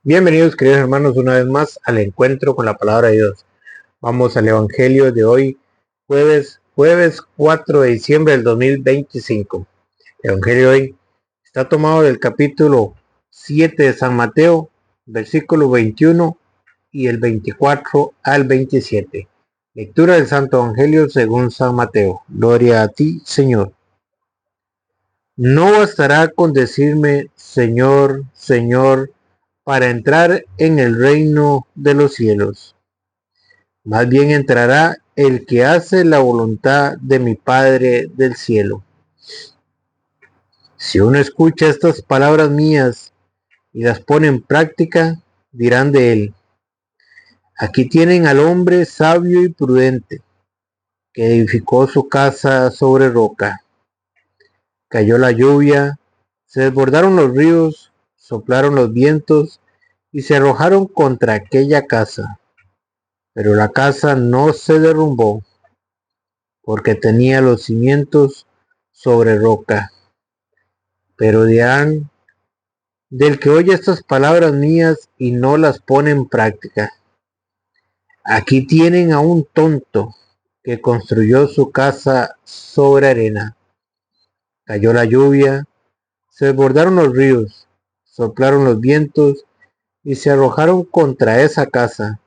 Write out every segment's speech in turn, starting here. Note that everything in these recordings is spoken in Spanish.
Bienvenidos, queridos hermanos, una vez más al encuentro con la palabra de Dios. Vamos al Evangelio de hoy, jueves 4 de diciembre del 2025. El Evangelio de hoy está tomado del capítulo 7 de San Mateo, versículo 21 y el 24 al 27. Lectura del Santo Evangelio según San Mateo. Gloria a ti, Señor. No bastará con decirme, Señor, Señor, para entrar en el reino de los cielos. Más bien entrará el que hace la voluntad de mi Padre del cielo. Si uno escucha estas palabras mías y las pone en práctica, dirán de él: aquí tienen al hombre sabio y prudente, que edificó su casa sobre roca. Cayó la lluvia, se desbordaron los ríos, soplaron los vientos y se arrojaron contra aquella casa. Pero la casa no se derrumbó, porque tenía los cimientos sobre roca. Pero dirán del que oye estas palabras mías y no las pone en práctica: aquí tienen a un tonto que construyó su casa sobre arena. Cayó la lluvia, se desbordaron los ríos, soplaron los vientos y se arrojaron contra esa casa.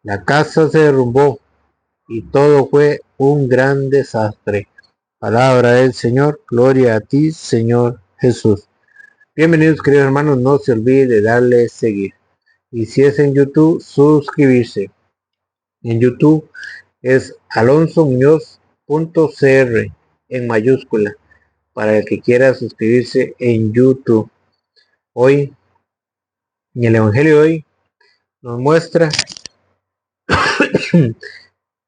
La casa se derrumbó y todo fue un gran desastre. Palabra del Señor, gloria a ti, Señor Jesús. Bienvenidos, queridos hermanos, no se olvide de darle seguir. Y si es en YouTube, suscribirse. En YouTube es alonsomuñoz.cr en mayúscula, para el que quiera suscribirse en YouTube. Hoy, en el Evangelio de hoy, nos muestra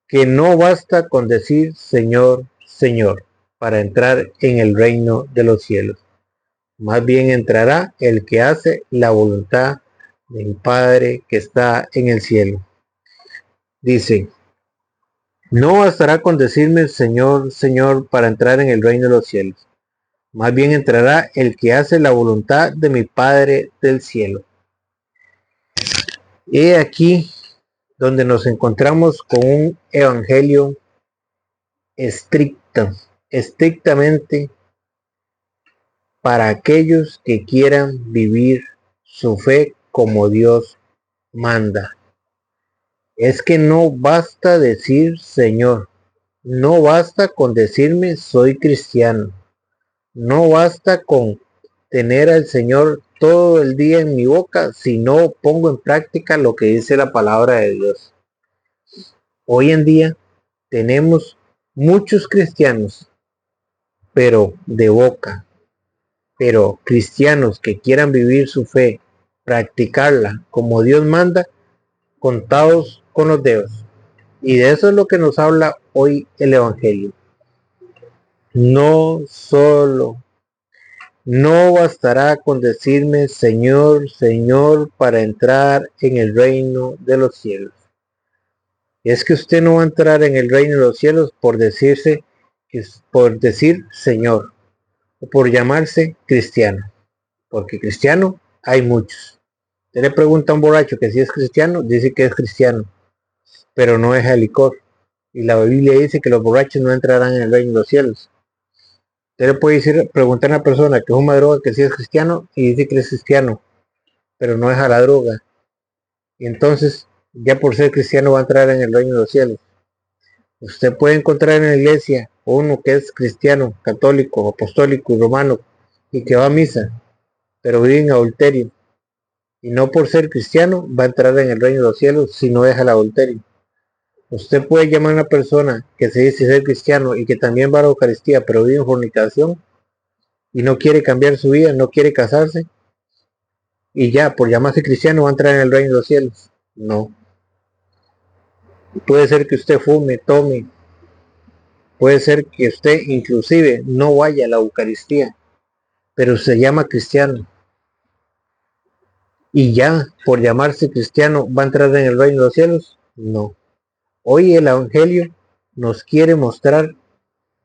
que no basta con decir Señor, Señor, para entrar en el reino de los cielos. Más bien entrará el que hace la voluntad de mi Padre que está en el cielo. Dice: no bastará con decirme Señor, Señor, para entrar en el reino de los cielos. Más bien entrará el que hace la voluntad de mi Padre del cielo. He aquí donde nos encontramos con un evangelio estrictamente para aquellos que quieran vivir su fe como Dios manda. Es que no basta decir Señor, no basta con decirme soy cristiano, no basta con tener al Señor todo el día en mi boca si no pongo en práctica lo que dice la palabra de Dios. Hoy en día tenemos muchos cristianos, pero de boca, pero cristianos que quieran vivir su fe, practicarla como Dios manda, contados con los dedos. Y de eso es lo que nos habla hoy el Evangelio. No bastará con decirme Señor, Señor, para entrar en el reino de los cielos. Es que usted no va a entrar en el reino de los cielos por decir Señor, o por llamarse cristiano, porque cristiano hay muchos. Usted le pregunta a un borracho que si es cristiano, dice que es cristiano, pero no deja el licor. Y la Biblia dice que los borrachos no entrarán en el reino de los cielos. Usted le puede preguntar a una persona que fuma droga que si es cristiano y dice que es cristiano, pero no deja la droga. Y entonces, ya por ser cristiano va a entrar en el reino de los cielos. Usted puede encontrar en la iglesia uno que es cristiano, católico, apostólico y romano y que va a misa, pero vive en adulterio. Y no por ser cristiano va a entrar en el reino de los cielos si no deja el adulterio. Usted puede llamar a una persona que se dice ser cristiano y que también va a la Eucaristía, pero vive en fornicación y no quiere cambiar su vida, no quiere casarse, y ya por llamarse cristiano va a entrar en el reino de los cielos. No. Puede ser que usted fume, tome, puede ser que usted inclusive no vaya a la Eucaristía, pero se llama cristiano. Y ya por llamarse cristiano va a entrar en el reino de los cielos. No. Hoy el Evangelio nos quiere mostrar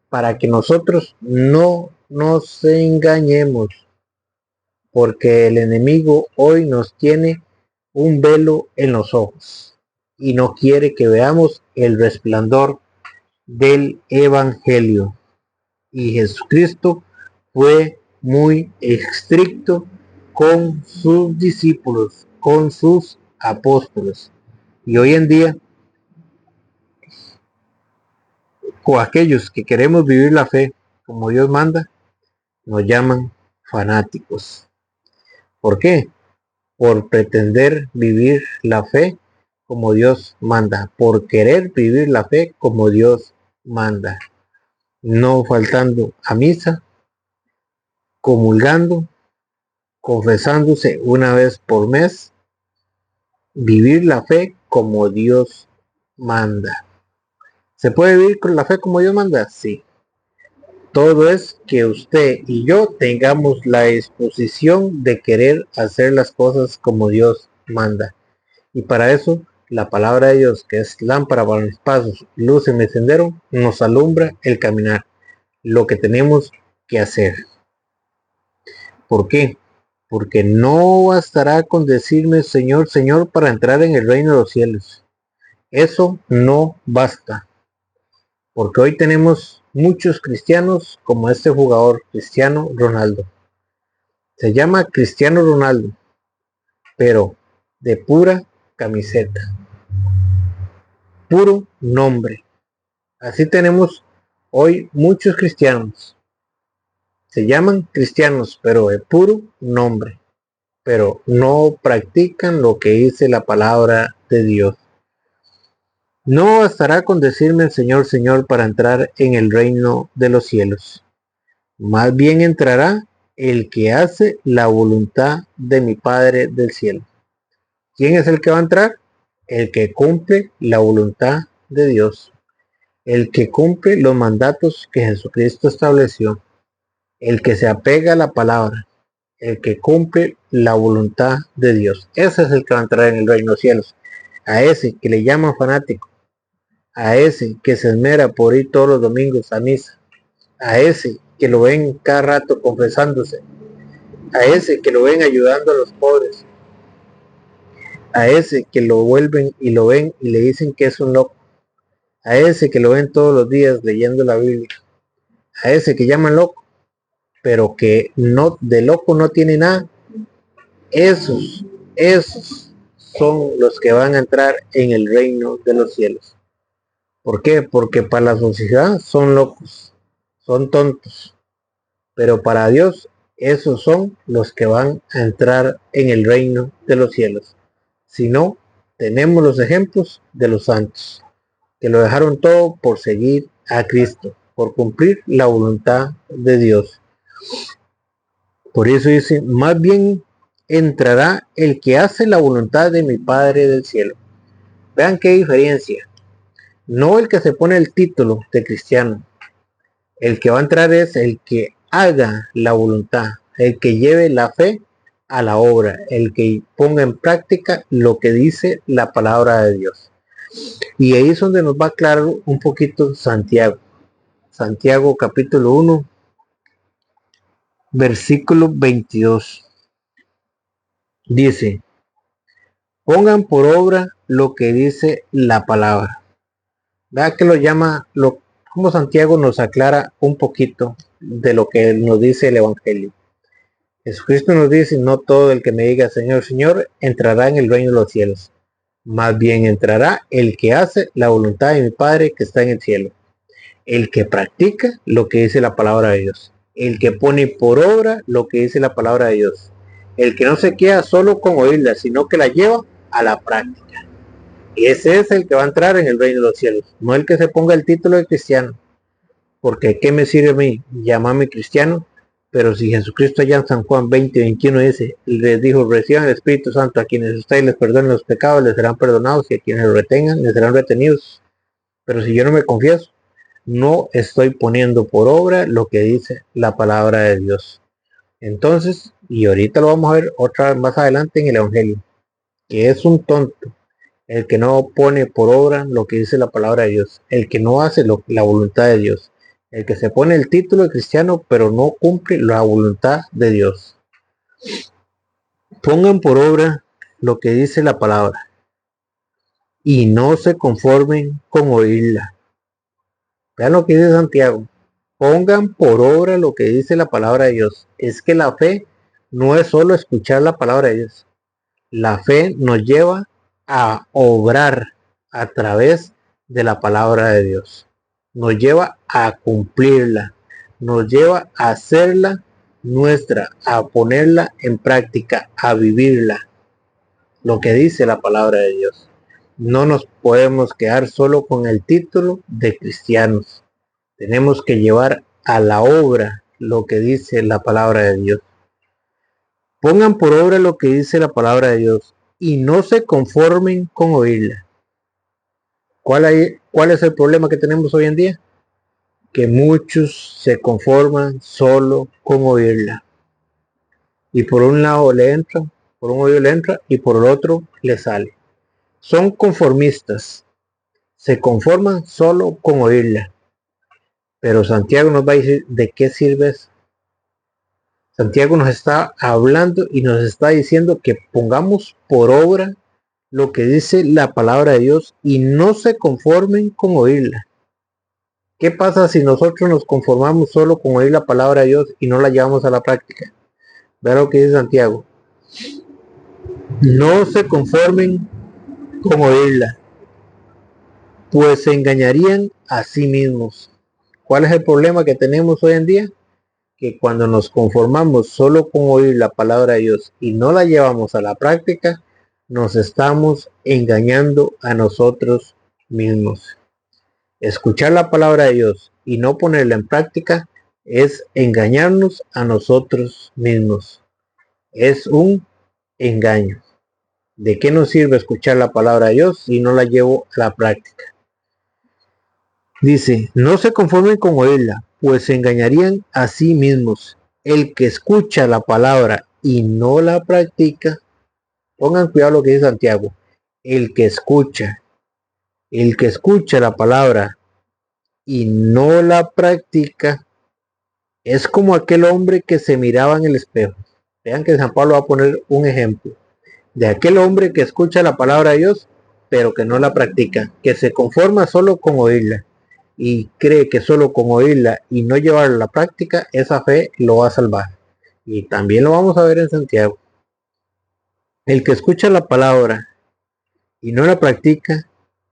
para que nosotros no nos engañemos, porque el enemigo hoy nos tiene un velo en los ojos y no quiere que veamos el resplandor del Evangelio. Y Jesucristo fue muy estricto con sus discípulos, con sus apóstoles. Y hoy en día, con aquellos que queremos vivir la fe como Dios manda, nos llaman fanáticos. ¿Por qué? Por pretender vivir la fe como Dios manda, por querer vivir la fe como Dios manda, no faltando a misa, comulgando, confesándose una vez por mes, vivir la fe como Dios manda. ¿Se puede vivir con la fe como Dios manda? Sí. Todo es que usted y yo tengamos la disposición de querer hacer las cosas como Dios manda. Y para eso, la palabra de Dios, que es lámpara para mis pasos, luz en mi sendero, nos alumbra el caminar, lo que tenemos que hacer. ¿Por qué? Porque no bastará con decirme Señor, Señor para entrar en el reino de los cielos. Eso no basta. Porque hoy tenemos muchos cristianos como este jugador, Cristiano Ronaldo. Se llama Cristiano Ronaldo, pero de pura camiseta. Puro nombre. Así tenemos hoy muchos cristianos. Se llaman cristianos, pero de puro nombre. Pero no practican lo que dice la palabra de Dios. No bastará con decirme Señor, Señor para entrar en el reino de los cielos. Más bien entrará el que hace la voluntad de mi Padre del cielo. ¿Quién es el que va a entrar? El que cumple la voluntad de Dios. El que cumple los mandatos que Jesucristo estableció. El que se apega a la palabra. El que cumple la voluntad de Dios. Ese es el que va a entrar en el reino de los cielos. A ese que le llaman fanático. A ese que se esmera por ir todos los domingos a misa. A ese que lo ven cada rato confesándose. A ese que lo ven ayudando a los pobres. A ese que lo vuelven y lo ven y le dicen que es un loco. A ese que lo ven todos los días leyendo la Biblia. A ese que llaman loco, pero que no de loco no tiene nada. Esos son los que van a entrar en el reino de los cielos. ¿Por qué? Porque para la sociedad son locos, son tontos. Pero para Dios, esos son los que van a entrar en el reino de los cielos. Si no, tenemos los ejemplos de los santos, que lo dejaron todo por seguir a Cristo, por cumplir la voluntad de Dios. Por eso dice, más bien entrará el que hace la voluntad de mi Padre del cielo. Vean qué diferencia. No el que se pone el título de cristiano. El que va a entrar es el que haga la voluntad, el que lleve la fe a la obra, el que ponga en práctica lo que dice la palabra de Dios. Y ahí es donde nos va a aclarar un poquito Santiago. Santiago capítulo 1, versículo 22. Dice, pongan por obra lo que dice la palabra. Vea que lo llama, como Santiago nos aclara un poquito de lo que nos dice el Evangelio. Jesucristo nos dice, no todo el que me diga Señor, Señor, entrará en el reino de los cielos. Más bien entrará el que hace la voluntad de mi Padre que está en el cielo. El que practica lo que dice la palabra de Dios. El que pone por obra lo que dice la palabra de Dios. El que no se queda solo con oírla, sino que la lleva a la práctica. Y ese es el que va a entrar en el reino de los cielos. No el que se ponga el título de cristiano. Porque ¿qué me sirve a mí llamarme cristiano? Pero si Jesucristo allá en San Juan 20:21 dice, les dijo, reciban el Espíritu Santo, a quienes ustedes les perdonen los pecados, les serán perdonados, y a quienes lo retengan, les serán retenidos. Pero si yo no me confieso, no estoy poniendo por obra lo que dice la palabra de Dios. Entonces, y ahorita lo vamos a ver otra vez más adelante en el Evangelio, que es un tonto el que no pone por obra lo que dice la palabra de Dios, el que no hace la voluntad de Dios, el que se pone el título de cristiano pero no cumple la voluntad de Dios. Pongan por obra lo que dice la palabra y no se conformen con oírla. Vean lo que dice Santiago. Pongan por obra lo que dice la palabra de Dios. Es que la fe no es solo escuchar la palabra de Dios. La fe nos lleva a obrar a través de la palabra de Dios. Nos lleva a cumplirla. Nos lleva a hacerla nuestra, a ponerla en práctica, a vivirla. Lo que dice la palabra de Dios. No nos podemos quedar solo con el título de cristianos. Tenemos que llevar a la obra lo que dice la palabra de Dios. Pongan por obra lo que dice la palabra de Dios y no se conformen con oírla. ¿Cuál es el problema que tenemos hoy en día? Que muchos se conforman solo con oírla. Y por un lado le entra, por un oído le entra y por el otro le sale. Son conformistas. Se conforman solo con oírla. Pero Santiago nos va a decir de qué sirve eso. Santiago nos está hablando y nos está diciendo que pongamos por obra lo que dice la palabra de Dios y no se conformen con oírla. ¿Qué pasa si nosotros nos conformamos solo con oír la palabra de Dios y no la llevamos a la práctica? Vean lo que dice Santiago. No se conformen con oírla, pues se engañarían a sí mismos. ¿Cuál es el problema que tenemos hoy en día? Que cuando nos conformamos solo con oír la palabra de Dios y no la llevamos a la práctica, nos estamos engañando a nosotros mismos. Escuchar la palabra de Dios y no ponerla en práctica es engañarnos a nosotros mismos. Es un engaño. ¿De qué nos sirve escuchar la palabra de Dios si no la llevo a la práctica? Dice, no se conformen con oírla, pues se engañarían a sí mismos. El que escucha la palabra y no la practica, pongan cuidado lo que dice Santiago, el que escucha la palabra y no la practica, es como aquel hombre que se miraba en el espejo. Vean que San Pablo va a poner un ejemplo de aquel hombre que escucha la palabra de Dios, pero que no la practica, que se conforma solo con oírla y cree que solo con oírla y no llevarla a la práctica, esa fe lo va a salvar. Y también lo vamos a ver en Santiago. El que escucha la palabra y no la practica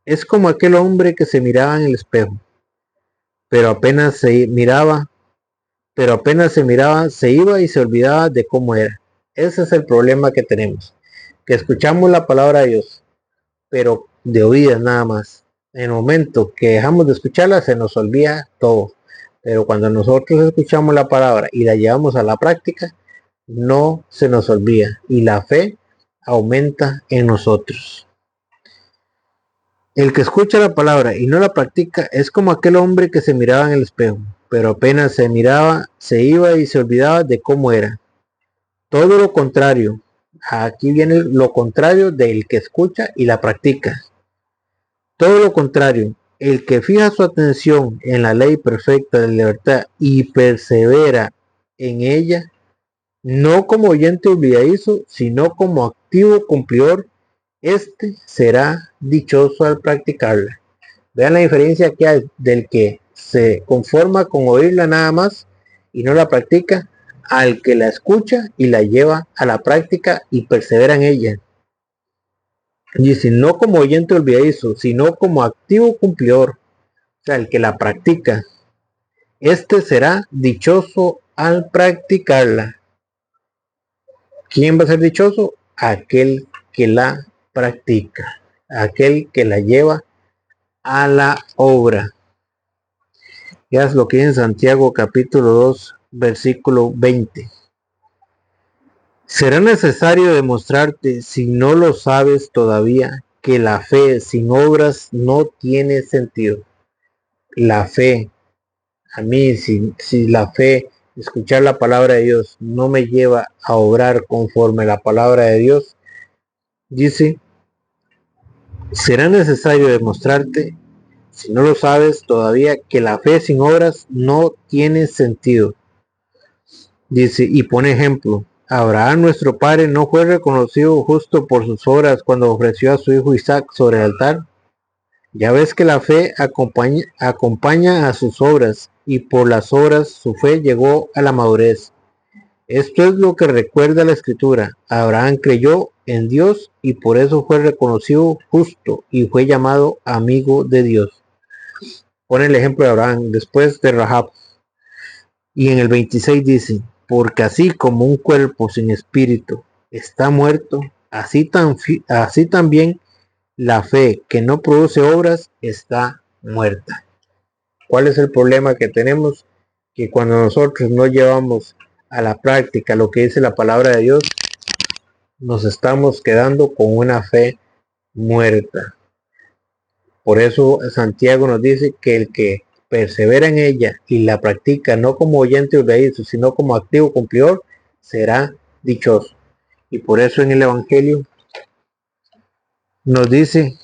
es como aquel hombre que se miraba en el espejo, pero apenas se miraba, se iba y se olvidaba de cómo era. Ese es el problema que tenemos, que escuchamos la palabra de Dios, pero de oídas nada más. En el momento que dejamos de escucharla se nos olvida todo, pero cuando nosotros escuchamos la palabra y la llevamos a la práctica, no se nos olvida y la fe aumenta en nosotros. El que escucha la palabra y no la practica es como aquel hombre que se miraba en el espejo, pero apenas se miraba, se iba y se olvidaba de cómo era. Todo lo contrario. Aquí viene lo contrario del que escucha y la practica. Todo lo contrario, el que fija su atención en la ley perfecta de libertad y persevera en ella, no como oyente olvidadizo, sino como activo cumplidor, este será dichoso al practicarla. Vean la diferencia que hay del que se conforma con oírla nada más y no la practica, al que la escucha y la lleva a la práctica y persevera en ella. Dice, no como oyente olvidadizo, sino como activo cumplidor, o sea, el que la practica. Este será dichoso al practicarla. ¿Quién va a ser dichoso? Aquel que la practica, aquel que la lleva a la obra. Ya es lo que dice en Santiago capítulo 2, versículo 20. Será necesario demostrarte, si no lo sabes todavía, que la fe sin obras no tiene sentido. La fe, a mí, si la fe, escuchar la palabra de Dios, no me lleva a obrar conforme a la palabra de Dios, dice, será necesario demostrarte, si no lo sabes todavía, que la fe sin obras no tiene sentido. Dice, y pone ejemplo. Abraham, nuestro padre, no fue reconocido justo por sus obras cuando ofreció a su hijo Isaac sobre el altar. Ya ves que la fe acompaña a sus obras, y por las obras su fe llegó a la madurez. Esto es lo que recuerda la Escritura. Abraham creyó en Dios y por eso fue reconocido justo y fue llamado amigo de Dios. Pone el ejemplo de Abraham después de Rahab. Y en el 26 dice, porque así como un cuerpo sin espíritu está muerto, así también la fe que no produce obras está muerta. ¿Cuál es el problema que tenemos? Que cuando nosotros no llevamos a la práctica lo que dice la palabra de Dios, nos estamos quedando con una fe muerta. Por eso Santiago nos dice que el que persevera en ella y la practica no como oyente olvidadizo, sino como activo cumplidor, será dichoso. Y por eso en el Evangelio nos dice,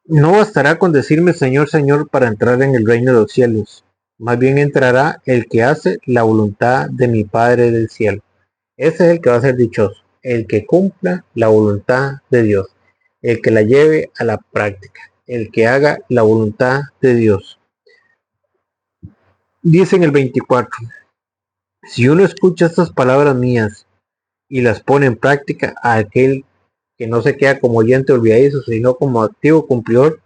no bastará con decirme Señor, Señor para entrar en el reino de los cielos. Más bien entrará el que hace la voluntad de mi Padre del cielo. Ese es el que va a ser dichoso, el que cumpla la voluntad de Dios, el que la lleve a la práctica, el que haga la voluntad de Dios. Dice en el 24, si uno escucha estas palabras mías y las pone en práctica, a aquel que no se queda como oyente olvidadizo, sino como activo cumplidor.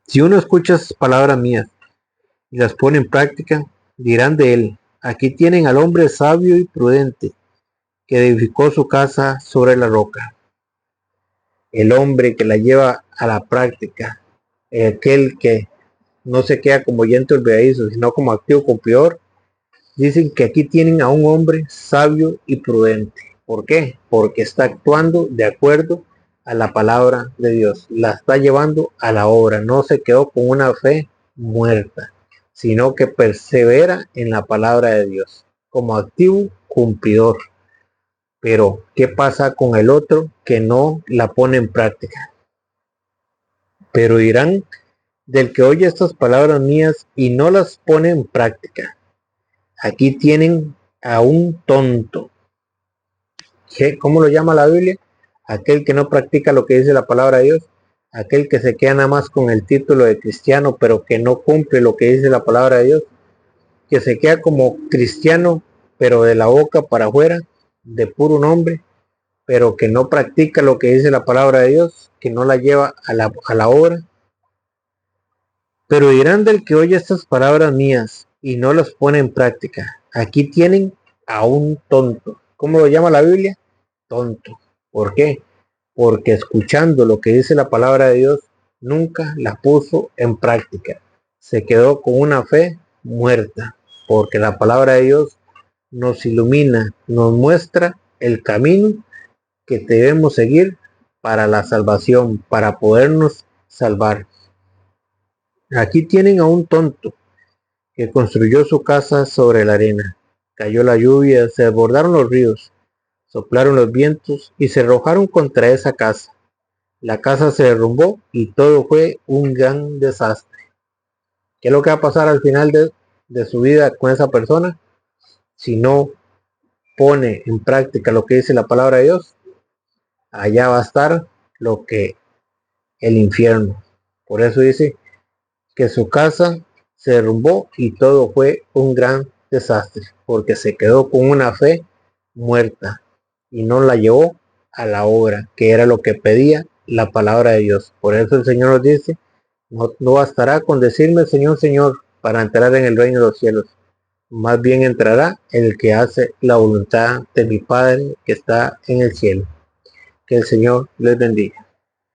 Si uno escucha estas palabras mías y las pone en práctica, dirán de él, aquí tienen al hombre sabio y prudente, que edificó su casa sobre la roca. El hombre que la lleva a la práctica, aquel que no se queda como oyente olvidadizo, sino como activo cumplidor, dicen que aquí tienen a un hombre sabio y prudente. ¿Por qué? Porque está actuando de acuerdo a la palabra de Dios, la está llevando a la obra, no se quedó con una fe muerta, sino que persevera en la palabra de Dios, como activo cumplidor. Pero, ¿qué pasa con el otro que no la pone en práctica? Pero dirán del que oye estas palabras mías y no las pone en práctica. Aquí tienen a un tonto. ¿Cómo lo llama la Biblia? Aquel que no practica lo que dice la palabra de Dios. Aquel que se queda nada más con el título de cristiano, pero que no cumple lo que dice la palabra de Dios. Que se queda como cristiano, pero de la boca para afuera, de puro nombre, pero que no practica lo que dice la palabra de Dios, que no la lleva a la obra. Pero dirán del que oye estas palabras mías y no las pone en práctica. Aquí tienen a un tonto. ¿Cómo lo llama la Biblia? Tonto. ¿Por qué? Porque escuchando lo que dice la palabra de Dios, nunca la puso en práctica. Se quedó con una fe muerta. Porque la palabra de Dios nos ilumina, nos muestra el camino que debemos seguir para la salvación, para podernos salvar. Aquí tienen a un tonto que construyó su casa sobre la arena. Cayó la lluvia, se desbordaron los ríos, soplaron los vientos y se arrojaron contra esa casa. La casa se derrumbó y todo fue un gran desastre. ¿Qué es lo que va a pasar al final de su vida con esa persona? Si no pone en práctica lo que dice la palabra de Dios, allá va a estar lo que el infierno. Por eso dice que su casa se derrumbó y todo fue un gran desastre, porque se quedó con una fe muerta y no la llevó a la obra, que era lo que pedía la palabra de Dios. Por eso el Señor nos dice, no bastará con decirme Señor, Señor, para entrar en el reino de los cielos. Más bien entrará el que hace la voluntad de mi Padre que está en el cielo. Que el Señor les bendiga.